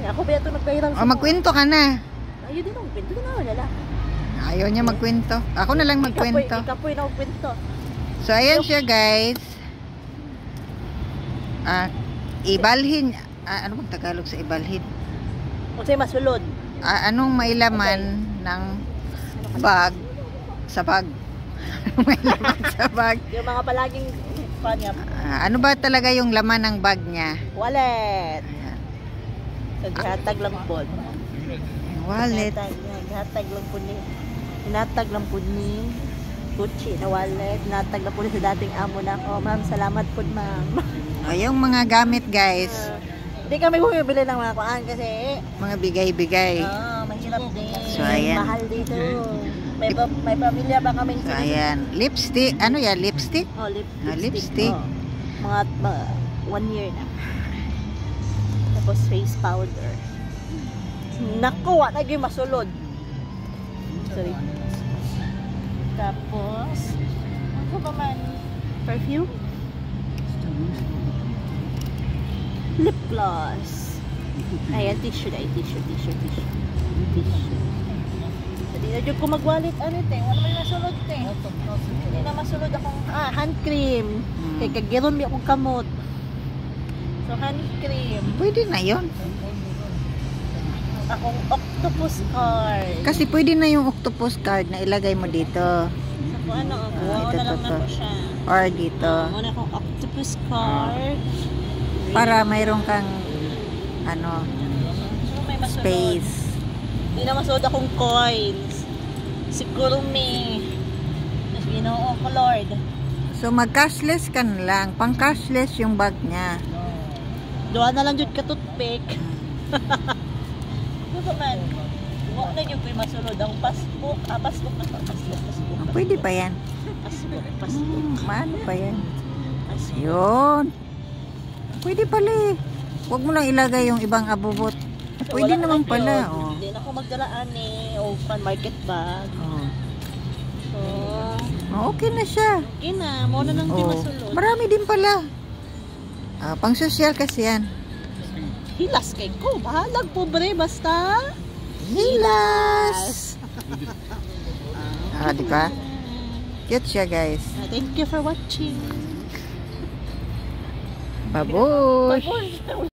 Ako ba ito nagpahirang O, magkwento ka na. Ayaw din ako, kwento na wala. Ayaw niya magkwento. Ako na lang magkwento. Ikapoy na magkwento. So, ayan siya, guys. Ibalhin. Ano bang Tagalog sa ibalhin? Kung sa'yo masulod. Anong mailaman ng bag sa bag? Anong mailaman sa bag? Yung mga palaging kanya. Ano ba talaga yung laman ng bag niya? Wallet. Ayan. So, gihatag lang po. Wallet. Gihatag lang po ni. Hinatag lang po ni Gucci na wallet. Hinatag lang po ni sa dating amo na ako. Ma'am, salamat po, ma'am. Yung mga gamit, guys. Hindi kami bumibili ng mga kuhaan kasi Mga bigay-bigay. mahirap din. So, ayan. Mahal dito. May pamilya ba kaming So, ayan. Lipstick. Ano yan? Lipstick? Oh, lipstick. Oh. Mga 1 year na. Tapos face powder. Naku, wala yung masulod. Sorry. Tapos, ano ba man? Perfume? Lip gloss. Ayan, tissue na. Tissue. Hindi na dyan ko mag-wallet. Ano ito? Wala may masulod ito. Hindi na masulod akong hand cream. Kaya kagiron may akong kamot. So, hand cream. Pwede na yun. Akong octopus card. Kasi pwede na yung octopus card na ilagay mo dito. So, kung ano, buwa ko ito, na lang ito. na po siya. Or dito. Muna akong octopus card. Para mayroon kang ano, So, may masulod. space. Hindi na masulod akong coins. Siguro may Ginoo ko, Lord. So mag-cashless ka na lang. Pang-cashless yung bag niya. Duha na lang jud ka toothpick. Ano man? Mo na jud ko'y masulod ang passbook. Passbook na passbook. Pwede pa yan. Passbook. Maano pa yan? Passbook. Yun. Pwede pala eh. Huwag mo lang ilagay yung ibang abubot. Pwede Wala naman na pala. yun. Oh. Hindi na ako magdalaan eh. O pan-market bag. Oh. So, Okay na siya. okay na. Mo na lang di masulod. Marami din pala. Pang social kasi yan. Hilas kay ko. Bahalag pobre basta. Hilas! Di ba? Cute siya, guys. Thank you for watching. Babush! Babush!